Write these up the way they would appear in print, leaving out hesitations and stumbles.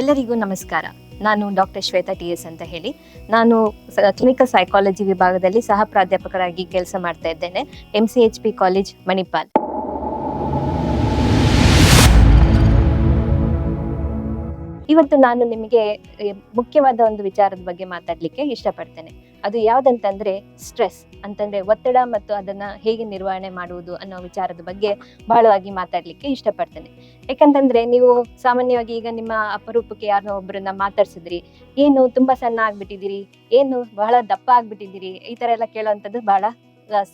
ಎಲ್ಲರಿಗೂ ನಮಸ್ಕಾರ. ನಾನು ಡಾಕ್ಟರ್ ಶ್ವೇತಾ TS ಅಂತ ಹೇಳಿ. ನಾನು ಕ್ಲಿನಿಕಲ್ ಸೈಕಾಲಜಿ ವಿಭಾಗದಲ್ಲಿ ಸಹ ಪ್ರಾಧ್ಯಾಪಕರಾಗಿ ಕೆಲಸ ಮಾಡ್ತಾ ಇದ್ದೇನೆ, MCHP ಕಾಲೇಜ್ ಮಣಿಪಾಲ್. ಇವತ್ತು ನಾನು ನಿಮಗೆ ಮುಖ್ಯವಾದ ಒಂದು ವಿಚಾರದ ಬಗ್ಗೆ ಮಾತಾಡ್ಲಿಕ್ಕೆ ಇಷ್ಟಪಡ್ತೇನೆ. ಅದು ಯಾವ್ದಂತಂದ್ರೆ ಸ್ಟ್ರೆಸ್ ಅಂತಂದ್ರೆ ಒತ್ತಡ ಮತ್ತು ಅದನ್ನ ಹೇಗೆ ನಿರ್ವಹಣೆ ಮಾಡುವುದು ಅನ್ನೋ ವಿಚಾರದ ಬಗ್ಗೆ ಬಹಳವಾಗಿ ಮಾತಾಡ್ಲಿಕ್ಕೆ ಇಷ್ಟಪಡ್ತೇನೆ. ಯಾಕಂತಂದ್ರೆ ನೀವು ಸಾಮಾನ್ಯವಾಗಿ ಈಗ ನಿಮ್ಮ ಅಪರೂಪಕ್ಕೆ ಯಾರನ್ನೋ ಒಬ್ಬರನ್ನ ಮಾತಾಡ್ಸಿದ್ರಿ, ಏನು ತುಂಬಾ ಸಣ್ಣ ಆಗ್ಬಿಟ್ಟಿದ್ದೀರಿ, ಏನು ಬಹಳ ದಪ್ಪ ಆಗ್ಬಿಟ್ಟಿದ್ದೀರಿ, ಈ ತರ ಎಲ್ಲ ಕೇಳುವಂಥದ್ದು ಬಹಳ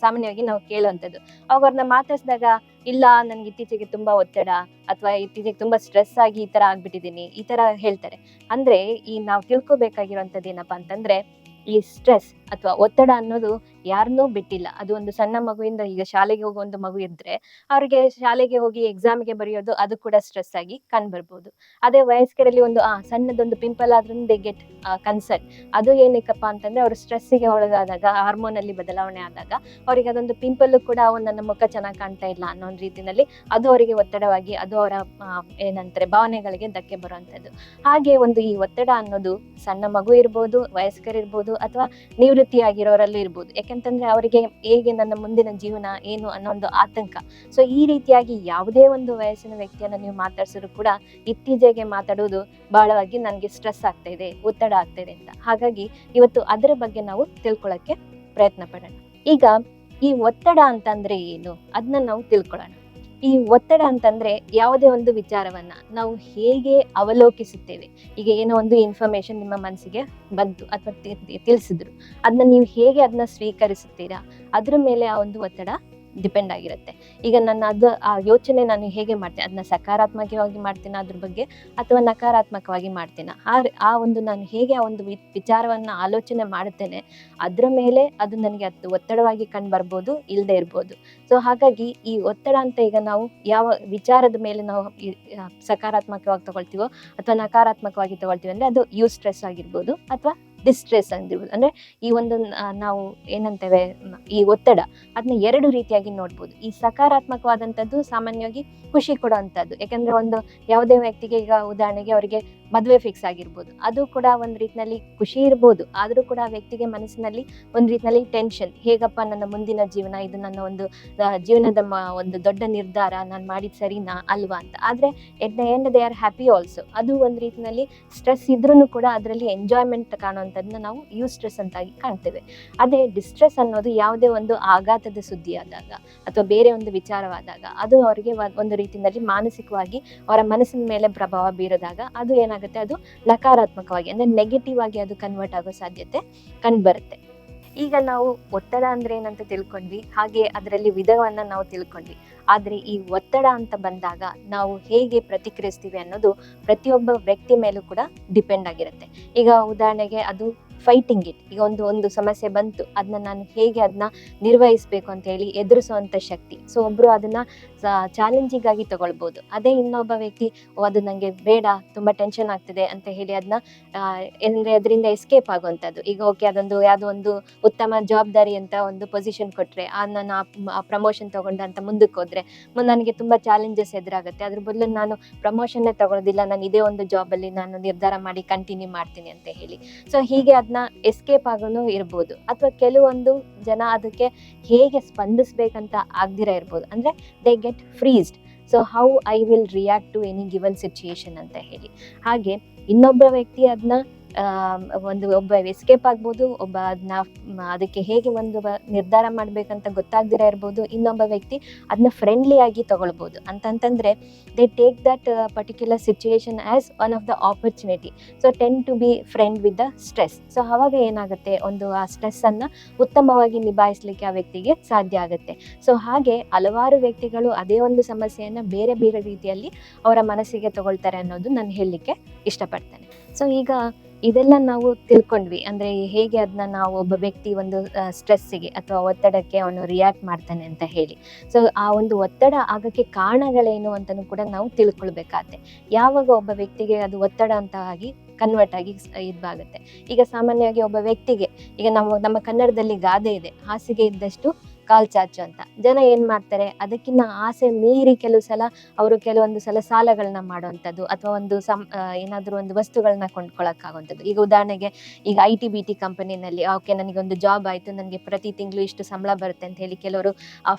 ಸಾಮಾನ್ಯವಾಗಿ ನಾವು ಕೇಳುವಂಥದ್ದು. ಅವ್ರನ್ನ ಮಾತಾಡ್ಸಿದಾಗ ಇಲ್ಲ ನನ್ಗೆ ಇತ್ತೀಚೆಗೆ ತುಂಬಾ ಒತ್ತಡ ಅಥವಾ ಇತ್ತೀಚೆಗೆ ತುಂಬಾ ಸ್ಟ್ರೆಸ್ ಆಗಿ ಈ ತರ ಆಗ್ಬಿಟ್ಟಿದೀನಿ, ಈ ತರ ಹೇಳ್ತಾರೆ. ಅಂದ್ರೆ ಈ ನಾವು ತಿಳ್ಕೊಬೇಕಾಗಿರುವಂತದ್ದು ಏನಪ್ಪಾ ಅಂತಂದ್ರೆ, ಈ ಸ್ಟ್ರೆಸ್ ಅಥವಾ ಒತ್ತಡ ಅನ್ನೋದು ಯಾರನ್ನೂ ಬಿಟ್ಟಿಲ್ಲ. ಅದು ಒಂದು ಸಣ್ಣ ಮಗುವಿಂದ, ಈಗ ಶಾಲೆಗೆ ಹೋಗೋ ಒಂದು ಮಗು ಇದ್ರೆ ಅವ್ರಿಗೆ ಶಾಲೆಗೆ ಹೋಗಿ ಎಕ್ಸಾಮ್ಗೆ ಬರೆಯೋದು ಅದು ಕೂಡ ಸ್ಟ್ರೆಸ್ ಆಗಿ ಕಂಡು ಬರ್ಬೋದು. ಅದೇ ವಯಸ್ಕರಲ್ಲಿ ಒಂದು ಸಣ್ಣದೊಂದು ಪಿಂಪಲ್ ಆದ್ರೂ ದೇ ಗೆಟ್ ಕನ್ಸರ್ನ್. ಅದು ಏನಕ್ಕಪ್ಪ ಅಂತಂದ್ರೆ ಅವರು ಸ್ಟ್ರೆಸ್ಸಿಗೆ ಒಳಗಾದಾಗ, ಹಾರ್ಮೋನ್ ಅಲ್ಲಿ ಬದಲಾವಣೆ ಆದಾಗ ಅವರಿಗೆ ಅದೊಂದು ಪಿಂಪಲ್ ಕೂಡ ನನ್ನ ಮುಖ ಚೆನ್ನಾಗಿ ಕಾಣ್ತಾ ಇಲ್ಲ ಅನ್ನೋ ಒಂದು ರೀತಿನಲ್ಲಿ ಅದು ಅವರಿಗೆ ಒತ್ತಡವಾಗಿ, ಅದು ಅವರ ಏನಂತಾರೆ ಭಾವನೆಗಳಿಗೆ ಧಕ್ಕೆ ಬರುವಂತದ್ದು. ಹಾಗೆ ಒಂದು ಈ ಒತ್ತಡ ಅನ್ನೋದು ಸಣ್ಣ ಮಗು ಇರ್ಬೋದು, ವಯಸ್ಕರಿರ್ಬೋದು, ಅಥವಾ ನಿವೃತ್ತಿ ಆಗಿರೋರಲ್ಲೂ ಇರ್ಬೋದು. ಯಾಕೆಂತಂದ್ರೆ ಅವರಿಗೆ ಹೇಗೆ ನನ್ನ ಮುಂದಿನ ಜೀವನ ಏನು ಅನ್ನೋ ಒಂದು ಆತಂಕ. ಸೊ ಈ ರೀತಿಯಾಗಿ ಯಾವುದೇ ಒಂದು ವಯಸ್ಸಿನ ವ್ಯಕ್ತಿಯನ್ನ ನೀವು ಮಾತಾಡ್ಸಿದ್ರು ಕೂಡ ಇತ್ತೀಚೆಗೆ ಮಾತಾಡೋದು ಬಹಳವಾಗಿ ನನಗೆ ಸ್ಟ್ರೆಸ್ ಆಗ್ತಾ ಇದೆ, ಒತ್ತಡ ಆಗ್ತಾ ಇದೆ ಅಂತ. ಹಾಗಾಗಿ ಇವತ್ತು ಅದರ ಬಗ್ಗೆ ನಾವು ತಿಳ್ಕೊಳ್ಳಕ್ಕೆ ಪ್ರಯತ್ನ ಪಡೋಣ. ಈಗ ಈ ಒತ್ತಡ ಅಂತಂದ್ರೆ ಏನು ಅದನ್ನ ನಾವು ತಿಳ್ಕೊಳ್ಳೋಣ. ಈ ಒತ್ತಡ ಅಂತಂದ್ರೆ ಯಾವುದೇ ಒಂದು ವಿಚಾರವನ್ನ ನಾವು ಹೇಗೆ ಅವಲೋಕಿಸುತ್ತೇವೆ. ಈಗ ಏನೋ ಒಂದು ಇನ್ಫಾರ್ಮೇಶನ್ ನಿಮ್ಮ ಮನಸ್ಸಿಗೆ ಬಂತು ಅಥವಾ ತಿಳಿಸಿದ್ರು, ಅದನ್ನ ನೀವು ಹೇಗೆ ಅದನ್ನ ಸ್ವೀಕರಿಸುತ್ತೀರಾ ಅದ್ರ ಮೇಲೆ ಆ ಒಂದು ಒತ್ತಡ ಡಿಪೆಂಡ್ ಆಗಿರುತ್ತೆ. ಈಗ ಆ ಯೋಚನೆ ನಾನು ಹೇಗೆ ಮಾಡ್ತೇನೆ, ಅದನ್ನ ಸಕಾರಾತ್ಮಕವಾಗಿ ಮಾಡ್ತೇನೆ ಅದ್ರ ಬಗ್ಗೆ, ಅಥವಾ ನಕಾರಾತ್ಮಕವಾಗಿ ಮಾಡ್ತೇನೆ, ಆ ಒಂದು ನಾನು ಹೇಗೆ ಆ ಒಂದು ವಿಚಾರವನ್ನ ಆಲೋಚನೆ ಮಾಡುತ್ತೇನೆ ಅದ್ರ ಮೇಲೆ ಅದು ನನಗೆ ಅದು ಒತ್ತಡವಾಗಿ ಕಂಡು ಬರ್ಬೋದು, ಇಲ್ಲದೆ ಇರ್ಬೋದು. ಸೊ ಹಾಗಾಗಿ ಈ ಒತ್ತಡ ಅಂತ ಈಗ ನಾವು ಯಾವ ವಿಚಾರದ ಮೇಲೆ ನಾವು ಸಕಾರಾತ್ಮಕವಾಗಿ ತಗೊಳ್ತೀವೋ ಅಥವಾ ನಕಾರಾತ್ಮಕವಾಗಿ ತಗೊಳ್ತೀವಿ ಅಂದ್ರೆ ಅದು ಸ್ಟ್ರೆಸ್ ಆಗಿರ್ಬೋದು ಅಥವಾ ಡಿಸ್ಟ್ರೆಸ್ ಅಂದಿರ್ಬೋದು. ಅಂದ್ರೆ ಈ ಒಂದು ನಾವು ಏನಂತೇವೆ ಈ ಒತ್ತಡ ಅದನ್ನ ಎರಡು ರೀತಿಯಾಗಿ ನೋಡ್ಬೋದು. ಈ ಸಕಾರಾತ್ಮಕವಾದಂಥದ್ದು ಸಾಮಾನ್ಯವಾಗಿ ಖುಷಿ ಕೊಡುವಂಥದ್ದು. ಯಾಕಂದ್ರೆ ಒಂದು ಯಾವುದೇ ವ್ಯಕ್ತಿಗೆ, ಈಗ ಉದಾಹರಣೆಗೆ ಅವರಿಗೆ ಮದುವೆ ಫಿಕ್ಸ್ ಆಗಿರ್ಬೋದು, ಅದು ಕೂಡ ಒಂದ್ ರೀತಿನಲ್ಲಿ ಖುಷಿ ಇರ್ಬೋದು, ಆದ್ರೂ ಕೂಡ ಆ ವ್ಯಕ್ತಿಗೆ ಮನಸ್ಸಿನಲ್ಲಿ ಒಂದ್ ರೀತಿನಲ್ಲಿ ಟೆನ್ಷನ್, ಹೇಗಪ್ಪ ನನ್ನ ಮುಂದಿನ ಜೀವನ, ಇದು ನನ್ನ ಒಂದು ಜೀವನದ ಒಂದು ದೊಡ್ಡ ನಿರ್ಧಾರ, ನಾನು ಮಾಡಿದ ಸರಿನಾ ಅಲ್ವಾ ಅಂತ. ಆದ್ರೆ ಎಟ್ the end they are happy also. ಅದು ಒಂದ್ ರೀತಿನಲ್ಲಿ ಸ್ಟ್ರೆಸ್ ಇದ್ರೂ ಕೂಡ ಅದರಲ್ಲಿ ಎಂಜಾಯ್ಮೆಂಟ್ ಕಾಣುವಂಥದ್ದನ್ನ ನಾವು ಸ್ಟ್ರೆಸ್ ಅಂತಾಗಿ ಕಾಣ್ತೇವೆ. ಅದೇ ಡಿಸ್ಟ್ರೆಸ್ ಅನ್ನೋದು ಯಾವುದೇ ಒಂದು ಆಘಾತದ ಸುದ್ದಿ ಆದಾಗ ಅಥವಾ ಬೇರೆ ಒಂದು ವಿಚಾರವಾದಾಗ ಅದು ಅವರಿಗೆ ಒಂದು ರೀತಿಯಲ್ಲಿ ಮಾನಸಿಕವಾಗಿ ಅವರ ಮನಸ್ಸಿನ ಮೇಲೆ ಪ್ರಭಾವ ಬೀರಿದಾಗ ಅದು ಏನಾಗುತ್ತೆ, ಅದು ನಕಾರಾತ್ಮಕವಾಗಿ ಅಂದ್ರೆ ನೆಗೆಟಿವ್ ಆಗಿ ಅದು ಕನ್ವರ್ಟ್ ಆಗೋ ಸಾಧ್ಯತೆ ಕಂಡು ಬರುತ್ತೆ. ಈಗ ನಾವು ಒತ್ತಡ ಅಂದ್ರೆ ಏನಂತ ತಿಳ್ಕೊಂಡ್ವಿ, ಹಾಗೆ ಅದರಲ್ಲಿ ವಿಧವನ್ನ ನಾವು ತಿಳ್ಕೊಂಡ್ವಿ. ಆದ್ರೆ ಈ ಒತ್ತಡ ಅಂತ ಬಂದಾಗ ನಾವು ಹೇಗೆ ಪ್ರತಿಕ್ರಿಯಿಸ್ತೀವಿ ಅನ್ನೋದು ಪ್ರತಿಯೊಬ್ಬ ವ್ಯಕ್ತಿ ಮೇಲೂ ಕೂಡ ಡಿಪೆಂಡ್ ಆಗಿರುತ್ತೆ. ಈಗ ಉದಾಹರಣೆಗೆ ಅದು ಫೈಟಿಂಗ್ ಇಟ್, ಈಗ ಒಂದು ಸಮಸ್ಯೆ ಬಂತು, ಅದನ್ನ ನಾನು ಹೇಗೆ ಅದನ್ನ ನಿರ್ವಹಿಸ್ಬೇಕು ಅಂತ ಹೇಳಿ ಎದುರಿಸುವಂತ ಶಕ್ತಿ. ಸೊ ಒಬ್ರು ಅದನ್ನ ಚಾಲೆಂಜಿಂಗ್ ಆಗಿ ತಗೊಳ್ಬಹುದು. ಅದೇ ಇನ್ನೊಬ್ಬ ವ್ಯಕ್ತಿ ಅದು ನಂಗೆ ಬೇಡ, ತುಂಬಾ ಟೆನ್ಷನ್ ಆಗ್ತಿದೆ ಅಂತ ಹೇಳಿ ಅದನ್ನ ಅಂದ್ರೆ ಅದರಿಂದ ಎಸ್ಕೇಪ್ ಆಗುವಂಥದ್ದು. ಈಗ ಓಕೆ, ಅದೊಂದು ಯಾವುದೋ ಒಂದು ಉತ್ತಮ ಜವಾಬ್ದಾರಿ ಅಂತ ಒಂದು ಪೊಸಿಷನ್ ಕೊಟ್ರೆ ನಾನು ಪ್ರಮೋಷನ್ ತಗೊಂಡ ಅಂತ ಮುಂದಕ್ಕೆ ಹೋದ್ರೆ ನನಗೆ ತುಂಬಾ ಚಾಲೆಂಜಸ್ ಎದುರಾಗುತ್ತೆ. ಅದ್ರ ಬದಲು ನಾನು ಪ್ರಮೋಷನ್ನೇ ತಗೊಳ್ಳೋದಿಲ್ಲ, ನಾನು ಇದೇ ಒಂದು ಜಾಬ್ ಅಲ್ಲಿ ನಾನು ನಿರ್ಧಾರ ಮಾಡಿ ಕಂಟಿನ್ಯೂ ಮಾಡ್ತೀನಿ ಅಂತ ಹೇಳಿ. ಸೊ ಹೀಗೆ ಅದನ್ನ ಎಸ್ಕೇಪ್ ಆಗೋನು ಇರ್ಬೋದು. ಅಥವಾ ಕೆಲವೊಂದು ಜನ ಅದಕ್ಕೆ ಹೇಗೆ ಸ್ಪಂದಿಸ್ಬೇಕಂತ ಆಗ್ದಿರ ಇರ್ಬೋದು. ಅಂದ್ರೆ they get freezed. So how I will react to any given situation ಅಂತ ಹೇಳಿ. ಹಾಗೆ ಇನ್ನೊಬ್ಬ ವ್ಯಕ್ತಿ ಅದನ್ನ ಒಬ್ಬ ಎಸ್ಕೇಪ್ ಆಗ್ಬೋದು, ಒಬ್ಬ ಅದಕ್ಕೆ ಹೇಗೆ ಒಂದು ನಿರ್ಧಾರ ಮಾಡ್ಬೇಕಂತ ಗೊತ್ತಾಗ್ದಿರ ಇರ್ಬೋದು. ಇನ್ನೊಬ್ಬ ವ್ಯಕ್ತಿ ಅದನ್ನ ಫ್ರೆಂಡ್ಲಿ ಆಗಿ ತಗೊಳ್ಬೋದು. ಅಂತಂತಂದ್ರೆ they take that particular situation as one of the opportunity. So tend to be friend with the stress. So ಅವಾಗ ಏನಾಗುತ್ತೆ, ಆ ಸ್ಟ್ರೆಸ್ ಅನ್ನ ಉತ್ತಮವಾಗಿ ನಿಭಾಯಿಸ್ಲಿಕ್ಕೆ ಆ ವ್ಯಕ್ತಿಗೆ ಸಾಧ್ಯ ಆಗುತ್ತೆ. ಸೊ ಹಾಗೆ ಹಲವಾರು ವ್ಯಕ್ತಿಗಳು ಅದೇ ಒಂದು ಸಮಸ್ಯೆಯನ್ನ ಬೇರೆ ಬೇರೆ ರೀತಿಯಲ್ಲಿ ಅವರ ಮನಸ್ಸಿಗೆ ತಗೊಳ್ತಾರೆ ಅನ್ನೋದು ನಾನು ಹೇಳಲಿಕ್ಕೆ ಇಷ್ಟಪಡ್ತೇನೆ. ಸೊ ಈಗ ಇದೆಲ್ಲ ನಾವು ತಿಳ್ಕೊಂಡ್ವಿ, ಅಂದ್ರೆ ಹೇಗೆ ಅದನ್ನ ನಾವು ಒಬ್ಬ ವ್ಯಕ್ತಿ ಒಂದು ಸ್ಟ್ರೆಸ್ಸಿಗೆ ಅಥವಾ ಒತ್ತಡಕ್ಕೆ ಅವನು ರಿಯಾಕ್ಟ್ ಮಾಡ್ತಾನೆ ಅಂತ ಹೇಳಿ. ಸೊ ಆ ಒಂದು ಒತ್ತಡ ಆಗಕ್ಕೆ ಕಾರಣಗಳೇನು ಅಂತಲೂ ಕೂಡ ನಾವು ತಿಳ್ಕೊಳ್ಬೇಕಾಗತ್ತೆ. ಯಾವಾಗ ಒಬ್ಬ ವ್ಯಕ್ತಿಗೆ ಅದು ಒತ್ತಡ ಅಂತ ಆಗಿ ಕನ್ವರ್ಟ್ ಆಗಿ ಇದಾಗುತ್ತೆ. ಈಗ ಸಾಮಾನ್ಯವಾಗಿ ಒಬ್ಬ ವ್ಯಕ್ತಿಗೆ, ಈಗ ನಮ್ಮ ಕನ್ನಡದಲ್ಲಿ ಗಾದೆ ಇದೆ, ಹಾಸಿಗೆ ಇದ್ದಷ್ಟು ಕಾಲ್ ಚಾಚು ಅಂತ. ಜನ ಏನ್ ಮಾಡ್ತಾರೆ, ಅದಕ್ಕಿಂತ ಆಸೆ ಮೀರಿ ಕೆಲವು ಸಲ ಅವರು ಕೆಲವೊಂದು ಸಲ ಸಾಲಗಳನ್ನ ಮಾಡುವಂಥದ್ದು, ಅಥವಾ ಒಂದು ಏನಾದ್ರು ಒಂದು ವಸ್ತುಗಳನ್ನ ಕೊಂಡ್ಕೊಳಕ್ಕಾಗುವಂಥದ್ದು. ಈಗ ಉದಾಹರಣೆಗೆ ಈಗ IT BT ಕಂಪನಿನಲ್ಲಿ ಓಕೆ ನನಗೊಂದು ಜಾಬ್ ಆಯ್ತು, ನನಗೆ ಪ್ರತಿ ತಿಂಗಳು ಇಷ್ಟು ಸಂಬಳ ಬರುತ್ತೆ ಅಂತ ಹೇಳಿ ಕೆಲವರು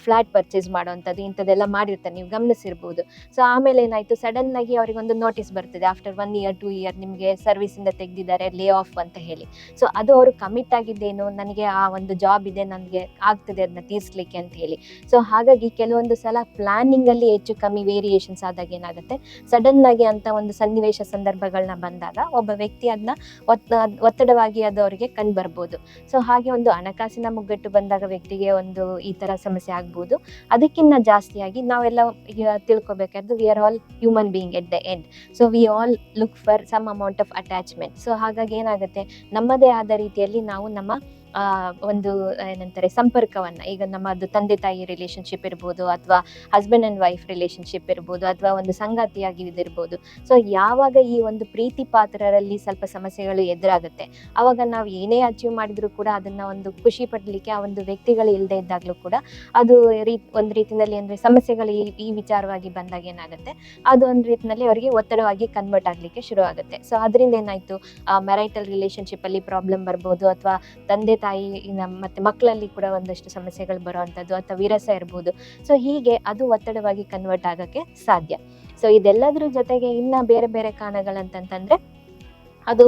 ಫ್ಲಾಟ್ ಪರ್ಚೇಸ್ ಮಾಡುವಂಥದ್ದು ಇಂಥದ್ದೆಲ್ಲ ಮಾಡಿರ್ತಾರೆ, ನೀವು ಗಮನಿಸಿರ್ಬೋದು. ಸೊ ಆಮೇಲೆ ಏನಾಯ್ತು, ಸಡನ್ ಆಗಿ ಅವರಿಗೊಂದು ನೋಟಿಸ್ ಬರ್ತದೆ, ಆಫ್ಟರ್ 1 year 2 year ನಿಮಗೆ ಸರ್ವಿಸ್ ಇಂದ ತೆಗೆದಿದ್ದಾರೆ, ಲೇ ಆಫ್ ಅಂತ ಹೇಳಿ. ಸೊ ಅದು ಅವರು ಕಮಿಟ್ ಆಗಿದ್ದೇನು, ನನಗೆ ಆ ಒಂದು ಜಾಬ್ ಇದೆ, ನನಗೆ ಆಗ್ತದೆ ಅದನ್ನ ತೀರ್ಸ್ಲಿಕ್ಕೆ ಅಂತ ಹೇಳಿ. ಸೊ ಹಾಗಾಗಿ ಕೆಲವೊಂದು ಸಲ ಪ್ಲಾನಿಂಗ್ ಅಲ್ಲಿ ಹೆಚ್ಚು ಕಮ್ಮಿ ವೇರಿಯೇಷನ್ಸ್ ಆದಾಗ ಏನಾಗುತ್ತೆ, ಸಡನ್ ಆಗಿ ಅಂತ ಒಂದು ಸನ್ನಿವೇಶ ಸಂದರ್ಭಗಳನ್ನ ಬಂದಾಗ ಒಬ್ಬ ವ್ಯಕ್ತಿ ಅದನ್ನ ಒತ್ತಡವಾಗಿ ಅದು ಅವರಿಗೆ ಕಂಡು ಬರ್ಬೋದು. ಸೊ ಹಾಗೆ ಒಂದು ಹಣಕಾಸಿನ ಮುಗ್ಗಟ್ಟು ಬಂದಾಗ ವ್ಯಕ್ತಿಗೆ ಒಂದು ಈ ತರ ಸಮಸ್ಯೆ ಆಗ್ಬೋದು. ಅದಕ್ಕಿಂತ ಜಾಸ್ತಿಯಾಗಿ ನಾವೆಲ್ಲ ಈಗ ತಿಳ್ಕೊಬೇಕಾದ್ರೆ we are all human being at the end. So we all look for some amount of attachment. So ಹಾಗಾಗಿ ಏನಾಗುತ್ತೆ, ನಮ್ಮದೇ ಆದ ರೀತಿಯಲ್ಲಿ ನಾವು ನಮ್ಮ ಒಂದು ಏನಂತಾರೆ ಸಂಪರ್ಕವನ್ನ, ಈಗ ನಮ್ಮದು ತಂದೆ ತಾಯಿ ರಿಲೇಶನ್ಶಿಪ್ ಇರ್ಬೋದು, ಅಥವಾ ಹಸ್ಬೆಂಡ್ ಅಂಡ್ ವೈಫ್ ರಿಲೇಶನ್ಶಿಪ್ ಇರ್ಬೋದು, ಅಥವಾ ಒಂದು ಸಂಗಾತಿಯಾಗಿ ಇದಿರ್ಬೋದು. ಸೊ ಯಾವಾಗ ಈ ಒಂದು ಪ್ರೀತಿ ಪಾತ್ರರಲ್ಲಿ ಸ್ವಲ್ಪ ಸಮಸ್ಯೆಗಳು ಎದುರಾಗುತ್ತೆ, ಅವಾಗ ನಾವು ಏನೇ ಅಚೀವ್ ಮಾಡಿದ್ರು ಕೂಡ ಅದನ್ನ ಒಂದು ಖುಷಿ ಪಡ್ಲಿಕ್ಕೆ ಆ ಒಂದು ವ್ಯಕ್ತಿಗಳು ಇಲ್ಲದೆ ಇದ್ದಾಗ್ಲೂ ಕೂಡ ಅದು ಒಂದು ರೀತಿಯಲ್ಲಿ ಅಂದ್ರೆ ಸಮಸ್ಯೆಗಳು ಈ ವಿಚಾರವಾಗಿ ಬಂದಾಗ ಏನಾಗುತ್ತೆ, ಅದು ಒಂದು ರೀತಿಯಲ್ಲಿ ಅವರಿಗೆ ಒತ್ತಡವಾಗಿ ಕನ್ವರ್ಟ್ ಆಗ್ಲಿಕ್ಕೆ ಶುರು ಆಗುತ್ತೆ. ಸೊ ಅದರಿಂದ ಏನಾಯ್ತು, ಮ್ಯಾರೈಟಲ್ ರಿಲೇಶನ್ಶಿಪ್ ಅಲ್ಲಿ ಪ್ರಾಬ್ಲಮ್ ಬರ್ಬೋದು, ಅಥವಾ ತಂದೆ ತಾಯಿ ಮತ್ತೆ ಮಕ್ಕಳಲ್ಲಿ ಕೂಡ ಒಂದಷ್ಟು ಸಮಸ್ಯೆಗಳು ಬರುವಂತದ್ದು, ಅಥವಾ ವಿರಸ ಇರ್ಬೋದು. ಸೊ ಹೀಗೆ ಅದು ಒತ್ತಡವಾಗಿ ಕನ್ವರ್ಟ್ ಆಗಕ್ಕೆ ಸಾಧ್ಯ. ಸೊ ಇದೆಲ್ಲದ್ರ ಜೊತೆಗೆ ಇನ್ನ ಬೇರೆ ಬೇರೆ ಕಾರಣಗಳಂತಂದ್ರೆ ಅದು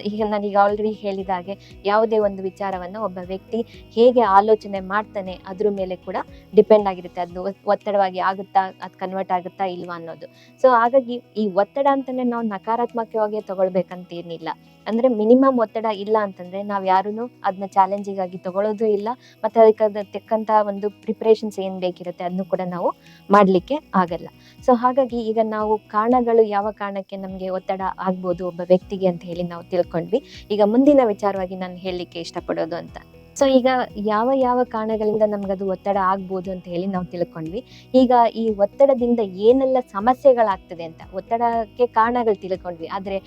ಈಗ ನಾನೀಗ ಆಲ್ರೆಡಿ ಹೇಳಿದ ಹಾಗೆ ಯಾವುದೇ ಒಂದು ವಿಚಾರವನ್ನು ಒಬ್ಬ ವ್ಯಕ್ತಿ ಹೇಗೆ ಆಲೋಚನೆ ಮಾಡ್ತಾನೆ ಅದ್ರ ಮೇಲೆ ಕೂಡ ಡಿಪೆಂಡ್ ಆಗಿರುತ್ತೆ, ಅದು ಒತ್ತಡವಾಗಿ ಆಗುತ್ತಾ, ಅದು ಕನ್ವರ್ಟ್ ಆಗುತ್ತಾ ಇಲ್ವಾ ಅನ್ನೋದು. ಸೊ ಹಾಗಾಗಿ ಈ ಒತ್ತಡ ಅಂತಾನೆ ನಾವು ನಕಾರಾತ್ಮಕವಾಗಿ ತಗೊಳ್ಬೇಕಂತ ಏನಿಲ್ಲ. ಅಂದ್ರೆ ಮಿನಿಮಮ್ ಒತ್ತಡ ಇಲ್ಲ ಅಂತಂದ್ರೆ ನಾವ್ ಯಾರೂನು ಅದನ್ನ ಚಾಲೆಂಜಿಂಗ್ ಆಗಿ ತಗೊಳ್ಳೋದು ಇಲ್ಲ, ಮತ್ತೆ ಅದಕ್ಕೆ ತಕ್ಕಂತ ಒಂದು ಪ್ರಿಪರೇಷನ್ಸ್ ಏನ್ ಬೇಕಿರುತ್ತೆ ಅದನ್ನು ಕೂಡ ನಾವು ಮಾಡ್ಲಿಕ್ಕೆ ಆಗಲ್ಲ. ಸೊ ಹಾಗಾಗಿ ಈಗ ನಾವು ಕಾರಣಗಳು ಯಾವ ಕಾರಣಕ್ಕೆ ನಮ್ಗೆ ಒತ್ತಡ ಆಗ್ಬೋದು ಒಬ್ಬ ವ್ಯಕ್ತಿಗೆ ಅಂತ ಹೇಳಿ ನಾವು ತಿಳ್ಕೊಂಡ್ವಿ. ಈಗ ಮುಂದಿನ ವಿಚಾರವಾಗಿ ನಾನು ಹೇಳಲಿಕ್ಕೆ ಇಷ್ಟಪಡೋದು ಅಂತ, ಸೊ ಈಗ ಯಾವ ಕಾರಣಗಳಿಂದ ನಮ್ಗದು ಒತ್ತಡ ಆಗ್ಬೋದು ಅಂತ ಹೇಳಿ ನಾವು ತಿಳ್ಕೊಂಡ್ವಿ. ಈಗ ಈ ಒತ್ತಡದಿಂದ ಏನೆಲ್ಲ ಸಮಸ್ಯೆಗಳಾಗ್ತದೆ ಅಂತ, ಒತ್ತಡಕ್ಕೆ ಕಾರಣಗಳು ತಿಳ್ಕೊಂಡ್ವಿ, ಆದ್ರೆ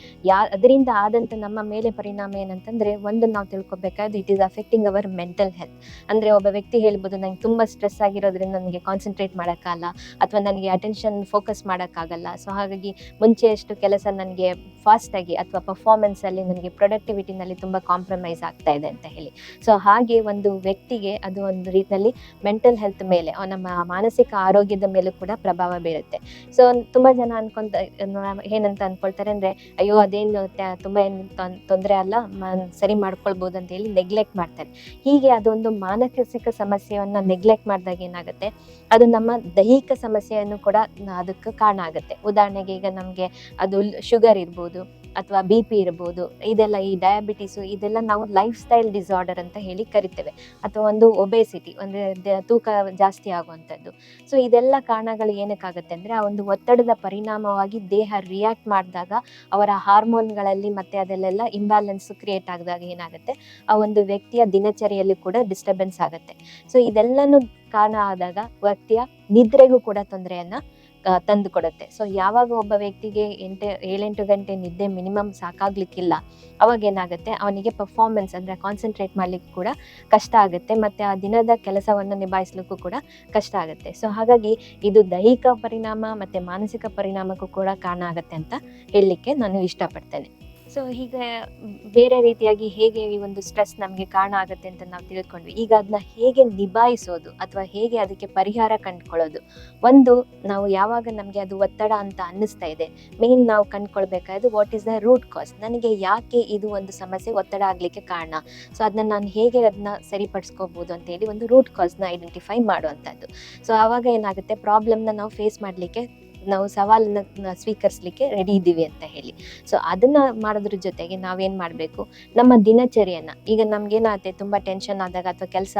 ಅದರಿಂದ ಆದಂತ ನಮ್ಮ ಮೇಲೆ ಪರಿಣಾಮ ಏನಂತಂದ್ರೆ, ಒಂದು ನಾವು ತಿಳ್ಕೊಬೇಕಾದ್ರೆ it is affecting our mental health. ಅಂದ್ರೆ ಒಬ್ಬ ವ್ಯಕ್ತಿ ಹೇಳ್ಬೋದು, ನಂಗೆ ತುಂಬಾ ಸ್ಟ್ರೆಸ್ ಆಗಿರೋದ್ರಿಂದ ನನಗೆ ಕಾನ್ಸಂಟ್ರೇಟ್ ಮಾಡೋಕ್ಕಾಗಲ್ಲ, ಅಥವಾ ನನಗೆ ಅಟೆನ್ಷನ್ ಫೋಕಸ್ ಮಾಡೋಕ್ಕಾಗಲ್ಲ. ಸೊ ಹಾಗಾಗಿ ಮುಂಚೆಯಷ್ಟು ಕೆಲಸ ನನಗೆ ಫಾಸ್ಟ್ ಆಗಿ ಅಥವಾ ಪರ್ಫಾರ್ಮೆನ್ಸ್ ಅಲ್ಲಿ ನನಗೆ ಪ್ರೊಡಕ್ಟಿವಿಟಿನಲ್ಲಿ ತುಂಬಾ ಕಾಂಪ್ರಮೈಸ್ ಆಗ್ತಾ ಇದೆ ಅಂತ ಹೇಳಿ. ಸೊ ಹಾಗೆ ಒಂದು ವ್ಯಕ್ತಿಗೆ ಅದು ಒಂದು ರೀತಿಯಲ್ಲಿ ಮೆಂಟಲ್ ಹೆಲ್ತ್ ಮೇಲೆ, ನಮ್ಮ ಮಾನಸಿಕ ಆರೋಗ್ಯದ ಮೇಲೂ ಕೂಡ ಪ್ರಭಾವ ಬೀರುತ್ತೆ. ಸೊ ತುಂಬಾ ಜನ ಏನಂತ ಅನ್ಕೊಳ್ತಾರೆ ಅಂದ್ರೆ, ಅಯ್ಯೋ ಅದೇನು ತುಂಬಾ ಏನು ತೊಂದರೆ ಅಲ್ಲ, ಸರಿ ಮಾಡ್ಕೊಳ್ಬಹುದು ಅಂತ ಹೇಳಿ ನೆಗ್ಲೆಕ್ಟ್ ಮಾಡ್ತಾರೆ. ಹೀಗೆ ಅದೊಂದು ಮಾನಸಿಕ ಸಮಸ್ಯೆಯನ್ನ ನೆಗ್ಲೆಕ್ಟ್ ಮಾಡಿದಾಗ ಏನಾಗುತ್ತೆ, ಅದು ನಮ್ಮ ದೈಹಿಕ ಸಮಸ್ಯೆಯನ್ನು ಕೂಡ ಅದಕ್ಕೆ ಕಾರಣ ಆಗುತ್ತೆ. ಉದಾಹರಣೆಗೆ ಈಗ ನಮ್ಗೆ ಅದು ಶುಗರ್ ಇರ್ಬೋದು, ಅಥವಾ BP ಇರ್ಬೋದು, ಇದೆಲ್ಲ ಈ ಡಯಾಬಿಟಿಸು, ಇದೆಲ್ಲ ನಾವು ಲೈಫ್ ಸ್ಟೈಲ್ ಡಿಸಾರ್ಡರ್ ಅಂತ ಹೇಳಿ ಕರಿತೇವೆ, ಅಥವಾ ಒಂದು ಒಬೇಸಿಟಿ ಅಂದ್ರೆ ತೂಕ ಜಾಸ್ತಿ ಆಗುವಂಥದ್ದು. ಸೊ ಇದೆಲ್ಲ ಕಾರಣಗಳು ಏನಕ್ಕಾಗುತ್ತೆ ಅಂದ್ರೆ, ಆ ಒಂದು ಒತ್ತಡದ ಪರಿಣಾಮವಾಗಿ ದೇಹ ರಿಯಾಕ್ಟ್ ಮಾಡಿದಾಗ ಅವರ ಹಾರ್ಮೋನ್ಗಳಲ್ಲಿ ಮತ್ತೆ ಅದೆಲ್ಲ ಇಂಬ್ಯಾಲೆನ್ಸ್ ಕ್ರಿಯೇಟ್ ಆಗಿದಾಗ ಏನಾಗುತ್ತೆ, ಆ ಒಂದು ವ್ಯಕ್ತಿಯ ದಿನಚರಿಯಲ್ಲಿ ಕೂಡ ಡಿಸ್ಟರ್ಬೆನ್ಸ್ ಆಗುತ್ತೆ. ಸೊ ಇದೆಲ್ಲನೂ ಕಾರಣ ಆದಾಗ ವ್ಯಕ್ತಿಯ ನಿದ್ರೆಗೂ ಕೂಡ ತೊಂದರೆಯನ್ನ ತಂದು ಕೊಡುತ್ತೆ. ಸೊ ಯಾವಾಗ ಒಬ್ಬ ವ್ಯಕ್ತಿಗೆ 7-8 ಗಂಟೆ ನಿದ್ದೆ ಮಿನಿಮಮ್ ಸಾಕಾಗ್ಲಿಕ್ಕಿಲ್ಲ, ಅವಾಗ ಏನಾಗುತ್ತೆ, ಅವನಿಗೆ ಪರ್ಫಾರ್ಮೆನ್ಸ್ ಅಂದ್ರೆ ಕಾನ್ಸಂಟ್ರೇಟ್ ಮಾಡ್ಲಿಕ್ಕೆ ಕೂಡ ಕಷ್ಟ ಆಗುತ್ತೆ, ಮತ್ತೆ ಆ ದಿನದ ಕೆಲಸವನ್ನು ನಿಭಾಯಿಸ್ಲಿಕ್ಕೂ ಕೂಡ ಕಷ್ಟ ಆಗುತ್ತೆ. ಸೊ ಹಾಗಾಗಿ ಇದು ದೈಹಿಕ ಪರಿಣಾಮ ಮತ್ತೆ ಮಾನಸಿಕ ಪರಿಣಾಮಕ್ಕೂ ಕೂಡ ಕಾರಣ ಆಗುತ್ತೆ ಅಂತ ಹೇಳಲಿಕ್ಕೆ ನಾನು ಇಷ್ಟಪಡ್ತೇನೆ. ಸೊ ಹೀಗೆ ಬೇರೆ ರೀತಿಯಾಗಿ ಹೇಗೆ ಈ ಒಂದು ಸ್ಟ್ರೆಸ್ ನಮಗೆ ಕಾರಣ ಆಗುತ್ತೆ ಅಂತ ನಾವು ತಿಳ್ಕೊಂಡ್ವಿ. ಈಗ ಅದನ್ನ ಹೇಗೆ ನಿಭಾಯಿಸೋದು ಅಥವಾ ಹೇಗೆ ಅದಕ್ಕೆ ಪರಿಹಾರ ಕಂಡುಕೊಳ್ಳೋದು, ಒಂದು ನಾವು ಯಾವಾಗ ನಮಗೆ ಅದು ಒತ್ತಡ ಅಂತ ಅನ್ನಿಸ್ತಾ ಇದೆ, ಮೇನ್ ನಾವು ಕಂಡುಕೊಳ್ಬೇಕಾದ್ರೆ what is the root cause, ನನಗೆ ಯಾಕೆ ಇದು ಒಂದು ಸಮಸ್ಯೆ ಒತ್ತಡ ಆಗ್ಲಿಕ್ಕೆ ಕಾರಣ, ಸೊ ಅದನ್ನ ನಾನು ಹೇಗೆ ಅದನ್ನ ಸರಿಪಡಿಸ್ಕೋಬಹುದು ಅಂತ ಹೇಳಿ ಒಂದು ರೂಟ್ ಕಾಸ್ನ ಐಡೆಂಟಿಫೈ ಮಾಡುವಂಥದ್ದು. ಸೊ ಆವಾಗ ಏನಾಗುತ್ತೆ, ಪ್ರಾಬ್ಲಮ್ನ ನಾವು ಫೇಸ್ ಮಾಡಲಿಕ್ಕೆ, ನಾವು ಸವಾಲನ್ನ ಸ್ವೀಕರಿಸಲಿಕ್ಕೆ ರೆಡಿ ಇದ್ದೀವಿ ಅಂತ ಹೇಳಿ. ಸೊ ಅದನ್ನ ಮಾಡೋದ್ರ ಜೊತೆಗೆ ನಾವೇನ್ ಮಾಡಬೇಕು, ನಮ್ಮ ದಿನಚರಿಯನ್ನ, ಈಗ ನಮ್ಗೇನಾಗುತ್ತೆ ತುಂಬಾ ಟೆನ್ಷನ್ ಆದಾಗ ಅಥವಾ ಕೆಲಸ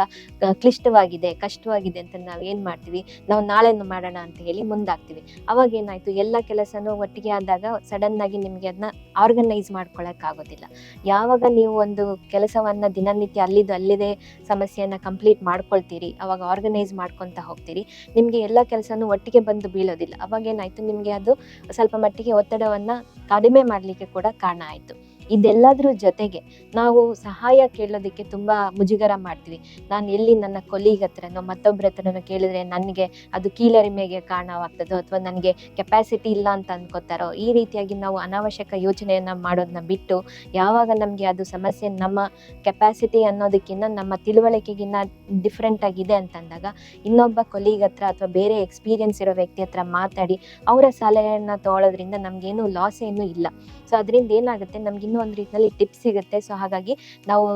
ಕ್ಲಿಷ್ಟವಾಗಿದೆ, ಕಷ್ಟವಾಗಿದೆ ಅಂತ ನಾವ್ ಏನ್ ಮಾಡ್ತೀವಿ, ನಾವು ನಾಳೆ ಮಾಡೋಣ ಅಂತ ಹೇಳಿ ಮುಂದಾಗ್ತೀವಿ. ಅವಾಗ ಏನಾಯ್ತು, ಎಲ್ಲ ಕೆಲಸನೂ ಒಟ್ಟಿಗೆ ಆದಾಗ ಸಡನ್ ಆಗಿ ನಿಮ್ಗೆ ಅದನ್ನ ಆರ್ಗನೈಸ್ ಮಾಡ್ಕೊಳಕ್ ಆಗೋದಿಲ್ಲ. ಯಾವಾಗ ನೀವು ಒಂದು ಕೆಲಸವನ್ನ ದಿನನಿತ್ಯ ಅಲ್ಲಿದೆ ಸಮಸ್ಯೆಯನ್ನ ಕಂಪ್ಲೀಟ್ ಮಾಡ್ಕೊಳ್ತೀರಿ, ಅವಾಗ ಆರ್ಗನೈಸ್ ಮಾಡ್ಕೊಂತ ಹೋಗ್ತೀರಿ, ನಿಮ್ಗೆ ಎಲ್ಲ ಕೆಲಸನೂ ಒಟ್ಟಿಗೆ ಬಂದು ಬೀಳೋದಿಲ್ಲ. ಅವಾಗ ಏನಾಯ್ತು, ನಿಮ್ಗೆ ಅದು ಸ್ವಲ್ಪ ಮಟ್ಟಿಗೆ ಒತ್ತಡವನ್ನ ಕಡಿಮೆ ಮಾಡ್ಲಿಕ್ಕೆ ಕೂಡ ಕಾರಣ ಆಯ್ತು. ಇದೆಲ್ಲದ್ರ ಜೊತೆಗೆ ನಾವು ಸಹಾಯ ಕೇಳೋದಕ್ಕೆ ತುಂಬ ಮುಜುಗರ ಮಾಡ್ತೀವಿ. ನಾನು ಎಲ್ಲಿ ನನ್ನ ಕೊಲೀಗ್ ಹತ್ರನೋ ಮತ್ತೊಬ್ಬರ ಹತ್ರನೋ ಕೇಳಿದ್ರೆ ನನಗೆ ಅದು ಕೀಳರಿಮೆಗೆ ಕಾರಣವಾಗ್ತದೋ ಅಥವಾ ನನಗೆ ಕೆಪಾಸಿಟಿ ಇಲ್ಲ ಅಂತ ಅನ್ಕೋತಾರೋ, ಈ ರೀತಿಯಾಗಿ ನಾವು ಅನಾವಶ್ಯಕ ಯೋಚನೆಯನ್ನು ಮಾಡೋದನ್ನ ಬಿಟ್ಟು, ಯಾವಾಗ ನಮಗೆ ಅದು ಸಮಸ್ಯೆ ನಮ್ಮ ಕೆಪಾಸಿಟಿ ಅನ್ನೋದಕ್ಕಿಂತ ನಮ್ಮ ತಿಳುವಳಿಕೆಗಿನ್ನ ಡಿಫ್ರೆಂಟ್ ಆಗಿದೆ ಅಂತಂದಾಗ ಇನ್ನೊಬ್ಬ ಕೊಲೀಗ್ ಹತ್ರ ಅಥವಾ ಬೇರೆ ಎಕ್ಸ್ಪೀರಿಯನ್ಸ್ ಇರೋ ವ್ಯಕ್ತಿ ಹತ್ರ ಮಾತಾಡಿ ಅವರ ಸಲಹೆಯನ್ನು ತೊಗೊಳೋದ್ರಿಂದ ನಮಗೇನು ಲಾಸ್ ಏನೂ ಇಲ್ಲ. ಸೊ ಅದರಿಂದ ಏನಾಗುತ್ತೆ, ನಮ್ಗೆ ಇನ್ನೂ ಒಂದು ರೀತಿಯಲ್ಲಿ ಟಿಪ್ಸ್ ಸಿಗುತ್ತೆ. ಸೊ ಹಾಗಾಗಿ ನಾವು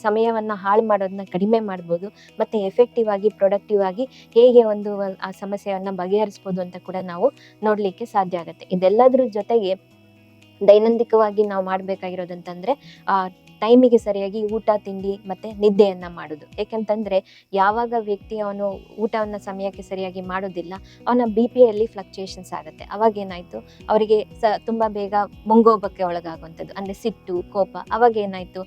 ಸಮಯವನ್ನು ಹಾಳು ಮಾಡೋದನ್ನ ಕಡಿಮೆ ಮಾಡ್ಬೋದು ಮತ್ತು ಎಫೆಕ್ಟಿವ್ ಆಗಿ ಪ್ರೊಡಕ್ಟಿವ್ ಆಗಿ ಹೇಗೆ ಒಂದು ಆ ಸಮಸ್ಯೆಯನ್ನು ಬಗೆಹರಿಸ್ಬೋದು ಅಂತ ಕೂಡ ನಾವು ನೋಡಲಿಕ್ಕೆ ಸಾಧ್ಯ ಆಗುತ್ತೆ. ಇದೆಲ್ಲದ್ರ ಜೊತೆಗೆ ದೈನಂದಿಕವಾಗಿ ನಾವು ಮಾಡಬೇಕಾಗಿರೋದಂತಂದರೆ ಟೈಮಿಗೆ ಸರಿಯಾಗಿ ಊಟ ತಿಂಡಿ ಮತ್ತು ನಿದ್ದೆಯನ್ನು ಮಾಡೋದು. ಏಕೆಂತಂದರೆ ಯಾವಾಗ ವ್ಯಕ್ತಿ ಅವನು ಊಟವನ್ನು ಸಮಯಕ್ಕೆ ಸರಿಯಾಗಿ ಮಾಡೋದಿಲ್ಲ, ಅವನ BPಯಲ್ಲಿ ಫ್ಲಕ್ಚುಯೇಷನ್ಸ್ ಆಗುತ್ತೆ. ಅವಾಗೇನಾಯಿತು, ಅವರಿಗೆ ತುಂಬ ಬೇಗ ಮುಂಗೋಪಕ್ಕೆ ಒಳಗಾಗುವಂಥದ್ದು, ಅಂದರೆ ಸಿಟ್ಟು, ಕೋಪ. ಅವಾಗೇನಾಯಿತು,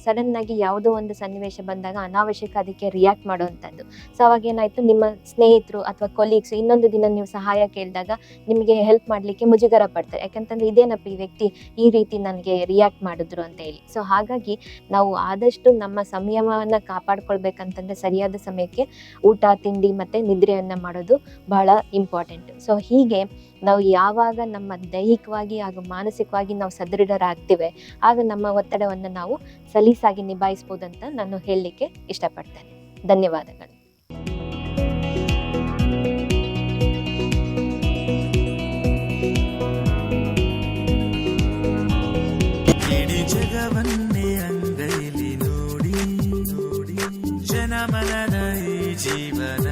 ಸಡನ್ನಾಗಿ ಯಾವುದೋ ಒಂದು ಸನ್ನಿವೇಶ ಬಂದಾಗ ಅನಾವಶ್ಯಕ ಅದಕ್ಕೆ ರಿಯಾಕ್ಟ್ ಮಾಡುವಂಥದ್ದು. ಸೊ ಅವಾಗೇನಾಯಿತು, ನಿಮ್ಮ ಸ್ನೇಹಿತರು ಅಥವಾ ಕೊಲೀಗ್ಸ್ ಇನ್ನೊಂದು ದಿನ ನೀವು ಸಹಾಯ ಕೇಳಿದಾಗ ನಿಮಗೆ ಹೆಲ್ಪ್ ಮಾಡಲಿಕ್ಕೆ ಮುಜುಗರ ಪಡ್ತಾರೆ. ಯಾಕಂತಂದರೆ ಇದೇನಪ್ಪ ಈ ವ್ಯಕ್ತಿ ಈ ರೀತಿ ನನಗೆ ರಿಯಾಕ್ಟ್ ಮಾಡಿದ್ರು ಅಂತ ಹೇಳಿ. ಸೊ ಹಾಗಾಗಿ ನಾವು ಆದಷ್ಟು ನಮ್ಮ ಸಂಯಮವನ್ನು ಕಾಪಾಡ್ಕೊಳ್ಬೇಕಂತಂದರೆ ಸರಿಯಾದ ಸಮಯಕ್ಕೆ ಊಟ ತಿಂಡಿ ಮತ್ತು ನಿದ್ರೆಯನ್ನು ಮಾಡೋದು ಬಹಳ ಇಂಪಾರ್ಟೆಂಟ್. ಸೊ ಹೀಗೆ ನಾವು ಯಾವಾಗ ನಮ್ಮ ದೈಹಿಕವಾಗಿ ಹಾಗೂ ಮಾನಸಿಕವಾಗಿ ನಾವು ಸದೃಢರಾಗ್ತೇವೆ, ಆಗ ನಮ್ಮ ಒತ್ತಡವನ್ನು ನಾವು ಸಲೀಸಾಗಿ ನಿಭಾಯಿಸ್ಬೋದಂತ ನಾನು ಹೇಳಲಿಕ್ಕೆ ಇಷ್ಟಪಡ್ತೇನೆ. ಧನ್ಯವಾದಗಳು. ಜಗವನ್ನೇ ಅಂಗೈಲಿ ನೋಡಿ ಜನಮನದ ಈ ಜೀವನ